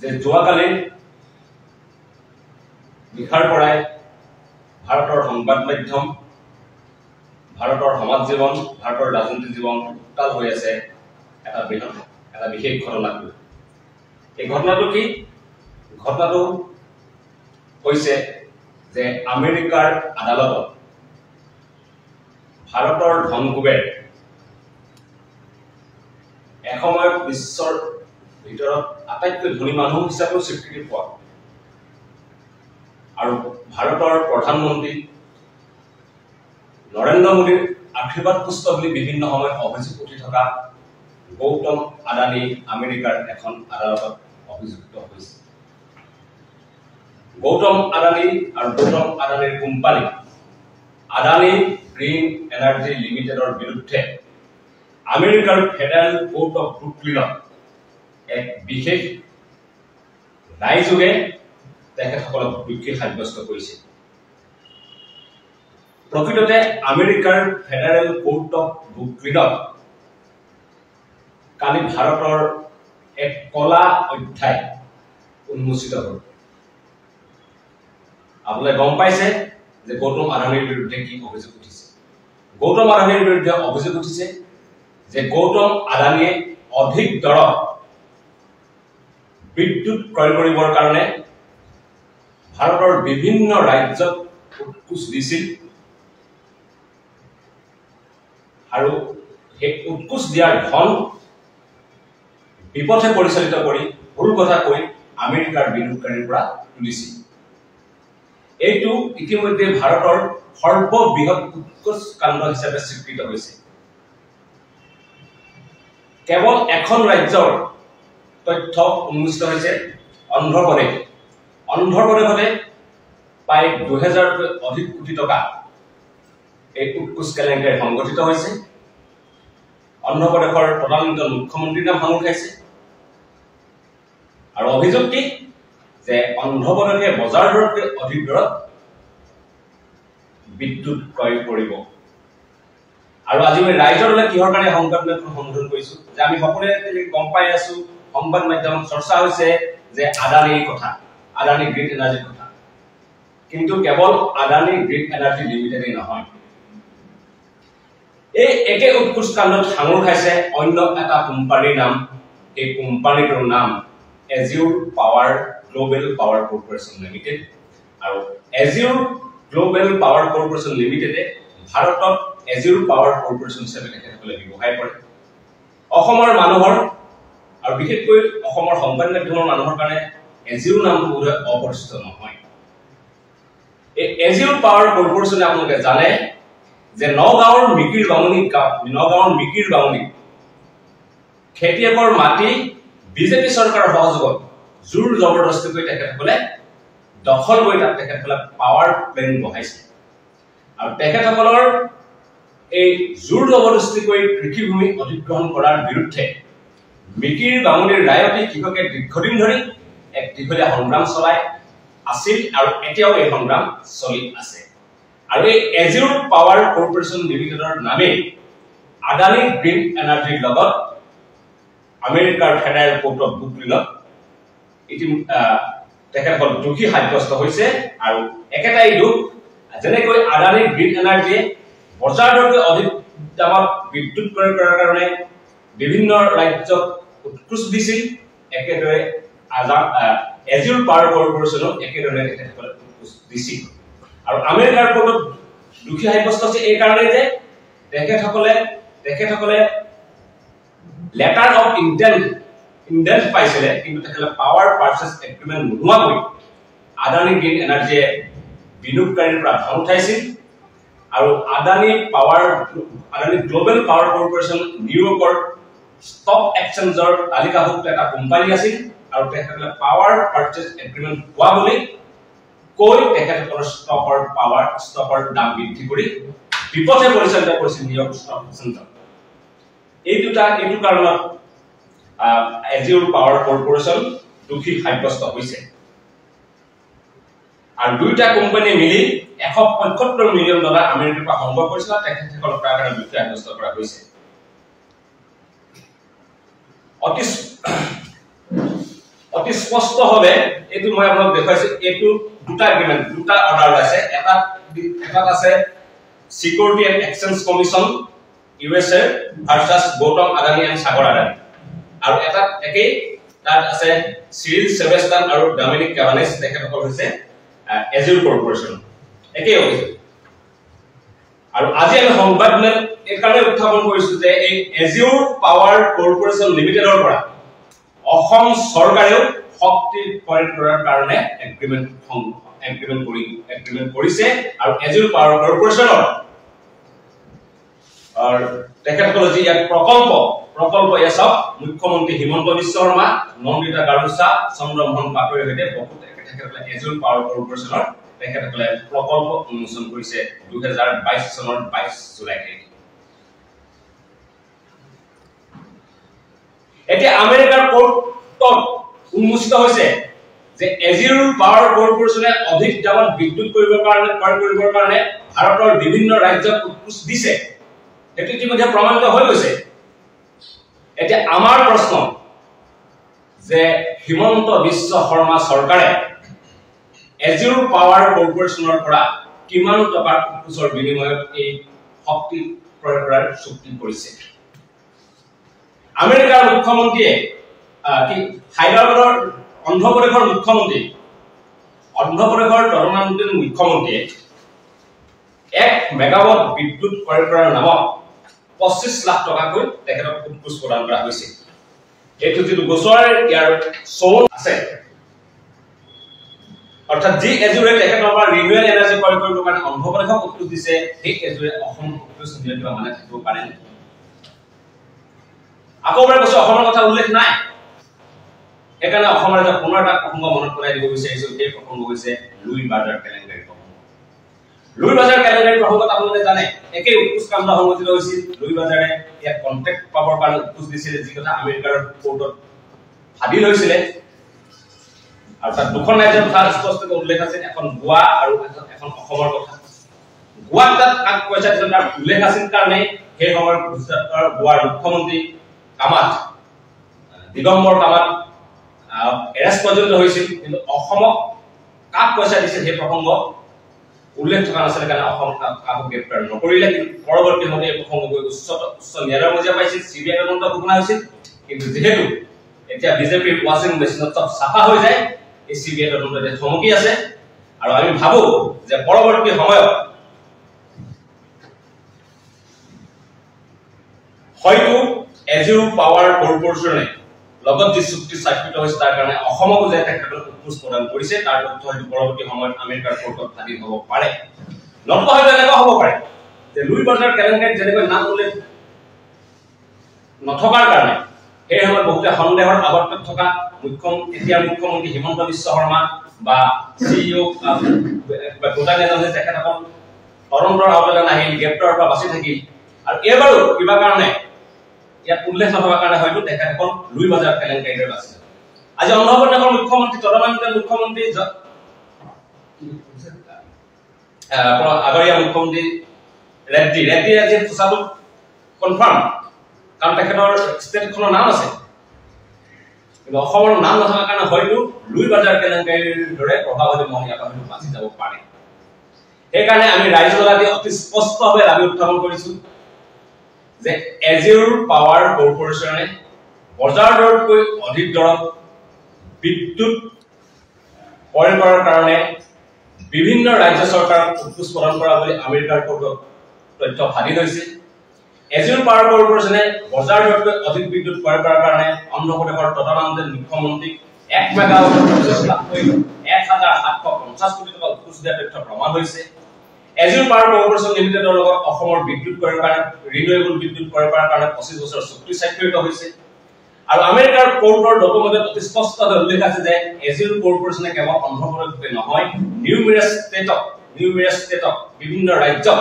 যে যোৱাকালি নিশাৰ পৰাই ভাৰতৰ সংবাদ মাধ্যম, ভাৰতৰ সমাজ জীৱন, ভাৰতৰ ৰাজনৈতিক জীৱন উত্তাল হৈ আছে এটা বিশেষ ঘটনাক লৈ। এই ঘটনাটো কি? ঘটনাটো হৈছে যে আমেৰিকাৰ আদালতত ভাৰতৰ ধন কুবেৰ এসময়ত বিশ্বৰ ভিতৰত আটাইতকৈ ধনী মানুহ হিচাপেও স্বীকৃতি পোৱা আৰু ভাৰতৰ প্ৰধানমন্ত্ৰী নৰেন্দ্ৰ মোদীৰ আশীৰ্বাদ পুষ্ট বুলি বিভিন্ন সময়ত অভিযোগ উঠি থকা গৌতম আদানী আমেৰিকাৰ এখন আদালতত অভিযুক্ত হৈছে। গৌতম আদানী আৰু গৌতম আদানীৰ কোম্পানী আদানী গ্ৰীণ এনাৰ্জি লিমিটেডৰ বিৰুদ্ধে আমেৰিকাৰ ফেডাৰেল কোৰ্ট অফ ব্ৰুকলিনত এক বিশেষ ৰায়যোগে তেখেতসকলক দোষী সাব্যস্ত কৰিছে। প্ৰকৃততে আমেৰিকাৰ ফেডাৰেল কোৰ্ট অফ ব্ৰুকলিনত কালি ভাৰতৰ এক কলা অধ্যায় উন্মোচিত হ'ল। আপোনালোকে গম পাইছে যে গৌতম আদানীৰ বিৰুদ্ধে কি অভিযোগ উঠিছে। গৌতম আদানীৰ বিৰুদ্ধে অভিযোগ উঠিছে যে গৌতম আদানীয়ে অধিক দৰত বিদ্যুৎ ক্ৰয় কৰিবৰ কাৰণে ভাৰতৰ বিভিন্ন ৰাজ্যত উৎকোচ দিছিল আৰু সেই উৎকোচ দিয়াৰ ধন বিপথে পৰিচালিত কৰি ভুল কথা কৈ আমেৰিকাৰ বিনিয়োগকাৰীৰ পৰা তুলিছিল। এইটো ইতিমধ্যে ভাৰতৰ সৰ্ববৃহৎ উৎকোচ কাণ্ড হিচাপে স্বীকৃত হৈছে। কেৱল এখন ৰাজ্যৰ তথ্য উন্মোচিত হৈছে অন্ধ্ৰপ্ৰদেশ। অন্ধ্ৰপ্ৰদেশতে প্ৰায় 2000তকৈ অধিক কোটি টকা এই উৎকোচ কেলেংকাৰী সংগঠিত হৈছে। অন্ধ্ৰপ্ৰদেশৰ তদানীন্তন মুখ্যমন্ত্ৰীৰ নাম সাঙুৰ খাইছে আৰু অভিযোগ কি যে অন্ধ্ৰপ্ৰদেশে বজাৰ দৰতকৈ অধিক দৰত বিদ্যুৎ ক্ৰয় কৰিব। আৰু আজি মই ৰাইজৰ দলে কিহৰ কাৰণে সংবাদ মাধ্যম সম্বোধন কৰিছো যে আমি সকলোৱে গম পাই আছো, সংবাদ মাধ্যমত চৰ্চা হৈছে যে আদানীৰ কথা, আদানী গ্ৰীণ এনাৰ্জিৰ কথা। কিন্তু কেৱল আদানী গ্ৰীণ এনাৰ্জি লিমিটেডেই নহয়, এই একে উৎকোচ কাণ্ডত সাঙুৰ খাইছে অন্য এটা কোম্পানীৰ নাম। এই কোম্পানীটোৰ নাম Azure power global power corporation limited. আৰু এজিউৰ গ্লোবেল পাৱাৰ কৰ্পোৰেশ্যন লিমিটেডে ভাৰতত এজিউৰ পাৱাৰ কৰ্পোৰেশ্যন হিচাপে তেখেতসকলে ব্যৱসায় কৰে। অসমৰ মানুহৰ আৰু বিশেষকৈ অসমৰ সংবাদ মাধ্যমৰ মানুহৰ কাৰণে এজিউৰ নামটো বোধহয় অপৰিচিত নহয়। এই এজিউৰ পাৱাৰ কৰ্পোৰেশ্যনে আপোনালোকে জানে যে নগাঁৱৰ মিকিৰ বামুণী খেতিয়কৰ মাটি বিজেপি চৰকাৰৰ সহযোগত জোৰ জবৰদস্তি কৰি তেখেতসকলে দখল কৰি তাত তেখেতসকলে পাৱাৰ প্লেণ্ট বহাইছে। আৰু তেখেতসকলৰ এই জোৰ জবৰদস্তি কৰি কৃষিভূমি অধিগ্ৰহণ কৰাৰ বিৰুদ্ধে মিকিৰ বামুণীৰ ৰায়তী কৃষকে দীৰ্ঘদিন ধৰি এক দীঘলীয়া সংগ্ৰাম চলাই আছিল আৰু এতিয়াও এই সংগ্ৰাম চলি আছে। আৰু এই এজিউৰ পাৱাৰ কৰ্পোৰেশ্যন লিমিটেডৰ নামে আদানী গ্ৰীণ এনাৰ্জিৰ লগত আমেৰিকাৰ ফেডাৰেল কোৰ্ট অফ ব্ৰুকলিনত তেখেতসকল দোষী সাব্যস্ত হৈছে। আৰু একেটাই দুখ, যেনেকৈ আদানী গ্ৰীণ এনাৰ্জিয়ে বজাৰ দৰতকৈ অধিক দামত বিদ্যুৎ ক্ৰয় কৰাৰ কাৰণে বিভিন্ন ৰাজ্যত উৎকোচ দিছিল, একেদৰে এজিউৰ পাৱাৰ কৰ্পোৰেশ্যনক একেদৰে তেখেতসকলে উৎকোচ দিছিল। আৰু আমেৰিকাৰ কোৰ্টত দোষী সাব্যস্ত হৈছে এই কাৰণে যে তেখেতসকলে লেটাৰ অফ ইনডেন্ট পাইছিলে, কিন্তু তেখেতসকলে পাৱাৰ পাৰ্চেজ এগ্ৰিমেণ্ট নোহোৱাকৈ আদানী গ্ৰীণ এনাৰ্জিয়ে বিনিয়োগকাৰীৰ পৰা ধন উঠাইছিল। আৰু আদানী গ্লোবেল পাৱাৰ কৰ্পোৰেশ্যন নিউয়ৰ্কৰ ষ্টক এক্সচেঞ্জৰ তালিকাভুক্ত এটা কোম্পানী আছিল। আৰু তেখেতসকলে পাৱাৰ পাৰ্চেজ এগ্ৰিমেণ্ট হোৱা বুলি কৈ তেখেতসকলৰ ষ্টকৰ দাম বৃদ্ধি কৰি বিপথে পৰিচালিত কৰিছিল নিউয়ৰ্ক ষ্টক এক্সচেঞ্জত। এইটো কাৰণত এজিউৰ পাৱাৰ কৰ্পোৰেশ্যন দোষী সাব্যস্ত হৈছে। আৰু দুইটা কোম্পানীয়ে মিলি $175 মিলিয়ন আমেৰিকাৰ পৰা সংগ্ৰহ কৰিছিল। তেখেতসকলক তাৰ কাৰণে দোষী সাব্যস্ত কৰা হৈছে। অতি অতি স্পষ্টভাৱে এইটো মই আপোনাক দেখাইছো এইটো দুটা এগ্ৰিমেন্ট দুটা অৰ্ডাৰ আছে এটা আছে security and exchange commission USA versus Gautam Adani and Sagar Adani আৰু এটা একেই তাত আছে সিৰিল সেবেষ্টান আৰু ডমিনিক কাভানেছ তেখেতসকল হৈছে এজিউৰ কৰ্পোৰেচন একেই হৈছে আৰু আজি আমি সংবাদমেল এই কাৰণে উত্থাপন কৰিছো যে এই এজিউৰ পাৱাৰ কৰ্পোৰেচন লিমিটেডৰ পৰা অসম চৰকাৰেও শক্তি প্ৰয়োগ কৰাৰ কাৰণে এগ্ৰিমেন্ট কৰিছে আৰু এজিউৰ পাৱাৰ কৰ্পোৰেচনৰ और টেকনোলজি এক প্ৰকল্প এসব মুখ্যমন্ত্ৰী হিমন্ত বিশ্ব শৰ্মা নন্দিতা গাৰুসা চন্দ্ৰমোহন পাটোৱাৰীৰ সৈতে বহুত তেখেতসকলে এজিউৰ পাৱাৰ কৰ্পোৰেচনৰ তেখেতসকলে প্ৰকল্প উন্মোচন কৰিছে 2022 চনৰ 22 জুলাই তাৰিখে এতিয়া আমেৰিকাৰ কোৰ্টত উন্মোচিত হৈছে যে এজিউৰ পাৱাৰ কৰ্পোৰেচনে অধিক দামত বিদ্যুৎ কৰিবৰ কাৰণে ভাৰতৰ বিভিন্ন ৰাজ্যক উৎকোচ দিছে এটি ইতিমধ্যে প্ৰমাণিত হৈ গৈছে এতিয়া আমাৰ প্ৰশ্ন যে হিমন্ত বিশ্ব শৰ্মা চৰকাৰে এজিউৰ পাৱাৰ কৰ্পোৰেচনৰ পৰা কিমান টকাৰ উৎকোচৰ বিনিময়ত এই শক্তি ক্ৰয় কৰাৰ চুক্তি কৰিছে আমেৰিকাৰ মুখ্যমন্ত্ৰীয়ে হায়দৰাবাদৰ অন্ধ্ৰপ্ৰদেশৰ তদনান্তৰীণ মুখ্যমন্ত্ৰীয়ে 1 মেগাৱাট বিদ্যুৎ ক্ৰয় কৰাৰ নামত 25 লাখ টকাকৈ তেখেতক উৎকোচ প্ৰদান কৰা হৈছে এইটো যিটো গোচৰ ইয়াৰ চৌন আছে অৰ্থাৎ যি এজুৰে তেখেতৰ পৰা ৰিনিউৱেল এনাৰ্জি ক্ৰয় কৰিবৰ কাৰণে অন্ধ্ৰপ্ৰদেশক উৎকোচ দিছে সেই এজুৰে অসম উৎকোচ দিয়া কিবা মানে থাকিব পাৰে নেকি আকৌবাৰ কৈছে অসমৰ কথা উল্লেখ নাই একাৰণে অসমৰ এটা পুনৰ এটা প্ৰসংগ মনত পেলাই দিব বিচাৰিছো সেই প্ৰসংগ হৈছে লুই বাজাৰ কেলেংকাৰী লুই বাজাৰ কেলেংকাৰী প্ৰসংগত আপোনালোকে জানে একে উৎকোচ কাণ্ড সংঘটিত হৈছিল লুই বাজাৰে এক কন্ট্ৰেক্ট পাবৰ কাৰণে উৎকোচ দিছিল যি কথা আমেৰিকাৰ কোৰ্টত ফাদিল হৈছিল আৰু তাত দুখন ৰাজ্যৰ কথা স্পষ্টকৈ উল্লেখ আছে এখন গোৱা আৰু এখন অসমৰ কথা গোৱাত তাত কাক পইচা দিছিল তাৰ উল্লেখ আছিল কাৰণে সেই সময়ৰ গুজৰাটৰ গোৱাৰ মুখ্যমন্ত্ৰী কামাত দিগম্বৰ কামাত এৰেষ্ট পৰ্যন্ত হৈছিল কিন্তু অসমক কাক পইচা দিছিল সেই প্ৰসংগ উল্লেখ থকা নাছিল কাৰণে অসম কাকো গ্ৰেপ্তাৰ নকৰিলে কিন্তু পৰৱৰ্তী সময়ত এই প্ৰসংগ গৈ উচ্চ ন্যায়ালয়ৰ মজিয়া পাইছিল সিবিআই তদন্ত ঘোষণা হৈছিল কিন্তু যেহেতু এতিয়া বিজেপিৰ ৱাচিং মেচিনত সব সাফা হৈ যায় এই সিবিআই তদন্ততে থমকি আছে আৰু আমি ভাবো যে পৰৱৰ্তী সময়ত হয়তো এজিউৰ পাৱাৰ কৰ্পোৰেচনে লগত যি চুক্তি স্বাক্ষৰিত হৈছে তাৰ কাৰণে অসমক যে তেখেতসকলে উৎকোচ প্ৰদান কৰিছে তাৰ তথ্য হয়তো পৰৱৰ্তী সময়ত আমেৰিকাৰ কোৰ্টত ফাদিল হ'ব পাৰে নতুবা হয়তো এনেকুৱা হ'ব পাৰে যে লুই বাজাৰ কেলেংকাৰীত যেনেকৈ নাম উল্লেখ নথকাৰ কাৰণে সেই সময়ত বহুতে সন্দেহৰ আৱৰ্তত থকা মুখ্যমন্ত্ৰী হিমন্ত বিশ্ব শৰ্মা বা CEO গোটানে জানে তেখেতসকল তদন্তৰ আৱৰ্তত নাহিল গ্ৰেপ্তাৰৰ পৰা বাচি থাকিল আৰু এবাৰো কিবা কাৰণে ইয়াত উল্লেখ নথকাৰ কাৰণে হয়তো তেখেতসকল লুই বাজাৰ কেলেংকাৰীত আছে আজি অন্ধ্ৰপ্ৰদেশৰ মুখ্যমন্ত্ৰী তদনান্তৰীণ মুখ্যমন্ত্ৰী আগৰীয়া মুখ্যমন্ত্ৰী ৰেড্ডি আজি সঁচাটো কনফাৰ্ম কাৰণ তেখেতৰ ষ্টেটখনৰ নাম আছে কিন্তু অসমৰ নাম নথকাৰ কাৰণে হয়তো লুই বাজাৰ কেলেংকাৰীৰ দৰে প্ৰভাৱশালী মহিলা হয়তো বাচি যাব পাৰে সেইকাৰণে আমি ৰাইজৰ আজি অতি স্পষ্টভাৱে দাবী উত্থাপন কৰিছো যে এজিউৰ পাৱাৰ কৰ্পোৰেচনে বজাৰ দৰতকৈ অধিক দৰত বিদ্যুৎ ক্ৰয় কৰাৰ কাৰণে বিভিন্ন ৰাজ্য চৰকাৰক উৎকোচ প্ৰদান কৰা বুলি আমেৰিকাৰ কোৰ্টত তথ্য ফাদিল হৈছে এজিউৰ পাৱাৰ কৰ্পোৰেচনে বজাৰ দৰতকৈ অধিক বিদ্যুৎ ক্ৰয় কৰাৰ কাৰণে অন্ধ্ৰপ্ৰদেশৰ তদনান্তৰীণ মুখ্যমন্ত্ৰীক 1 মেগাৱাট 25 লাখকৈ 1750 কোটি টকা উৎকোচ দিয়া তথ্য প্ৰমাণ হৈছে এজিউৰ পাৱাৰ কৰ্পোৰেচন লিমিটেডৰ লগত অসমৰ বিদ্যুৎ ক্ৰয়ৰ কাৰণে ৰিনিউৱেবল বিদ্যুৎ ক্ৰয় কৰাৰ কাৰণে 25 বছৰ চুক্তি স্বাক্ষৰিত হৈছে আৰু আমেৰিকাৰ কোৰ্টৰ ডকুমেণ্টত অতি স্পষ্টভাৱে উল্লেখ আছে যে এজিউৰ কৰ্পোৰেচনে কেৱল অন্ধ্ৰপ্ৰদেশতে নহয় নিউমেৰাছ ষ্টেটক বিভিন্ন ৰাজ্যক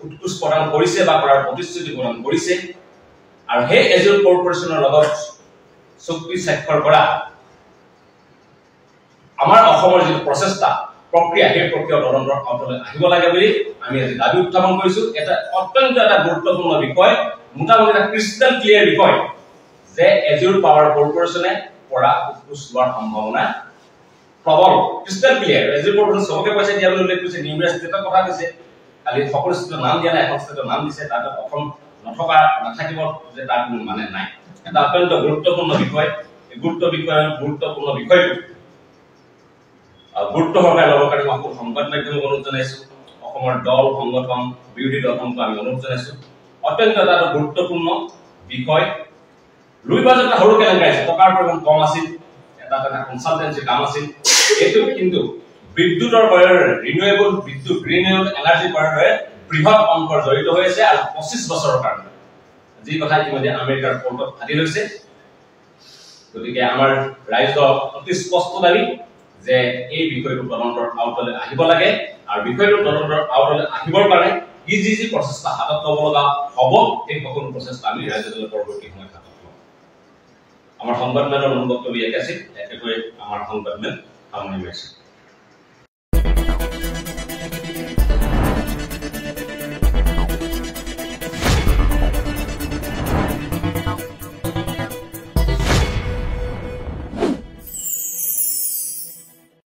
উৎকোচ প্ৰদান কৰিছে বা কৰাৰ প্ৰতিশ্ৰুতি প্ৰদান কৰিছে আৰু সেই এজিউৰ কৰ্পোৰেচনৰ লগত চুক্তি স্বাক্ষৰ কৰা আমাৰ অসমৰ যি প্ৰচেষ্টা প্ৰক্ৰিয়া সেই প্ৰক্ৰিয়া তদন্তৰ আওতালৈ আহিব লাগে বুলি আমি আজি দাবী উত্থাপন কৰিছো এটা অত্যন্ত এটা গুৰুত্বপূৰ্ণ বিষয় মোটামুটি এটা ক্ৰিষ্টেল ক্লিয়াৰ বিষয় যে এজিউৰ পাৱাৰ কৰ্পোৰেচনে পৰা উৎকোচ লোৱাৰ সম্ভাৱনা প্ৰবল ক্ৰিষ্টেল ক্লিয়াৰ এজ ৰিপৰ্ট সবকে কৈছে দিয়াবলৈ উল্লেখ কৰিছে নিউ ষ্টেটৰ কথা কৈছে খালি সকলো ষ্টেটৰ নাম দিয়া নাই এখন ষ্টেটৰ নাম দিছে তাত অসম নথকা নাথাকিব যে তাৰ কোনো মানে নাই এটা অত্যন্ত গুৰুত্বপূৰ্ণ বিষয় এই গুৰুত্বপূৰ্ণ বিষয়টো গুৰুত্ব সহকাৰে ল'ব কাৰণে মই সংবাদ মাধ্যমক অনুৰোধ জনাইছো অসমৰ দল সংগঠন বিৰোধী দলসমূহক আমি অনুৰোধ জনাইছো অত্যন্ত এটা গুৰুত্বপূৰ্ণ বিষয় লুইবাজত সৰু কেলেংকাৰী আছে টকাৰ পৰিমাণ কম আছিল এটা কনসালটেন্সি কাম আছিল এইটো কিন্তু বিদ্যুতৰ বয়ৰ ৰিনিউৱেবল বিদ্যুৎ ৰিনিউৱেবল এনাৰ্জি বয়ৰ বৃহৎ অংকৰ জড়িত হৈ আছে আৰু 25 বছৰৰ কাৰণে যি কথা ইতিমধ্যে আমেৰিকাৰ কোৰ্টত ফাদি লৈছে গতিকে আমাৰ ৰাইজৰ অতি স্পষ্ট দাবী যে এই বিষয়টো তদন্তৰ আওতালৈ আহিব লাগে আৰু বিষয়টো তদন্তৰ আওতালৈ আহিবৰ কাৰণে যি প্ৰচেষ্টা হাতত ল'ব লগা হ'ব এই সকলো প্ৰচেষ্টা আমি ৰাজ্যদলৰ পৰৱৰ্তী সময়ত হাতত ল'ম আমাৰ সংবাদমেলৰ বক্তব্য একে আছিল একেকৈ আমাৰ সংবাদমেল সামৰণি মাৰিছোঁ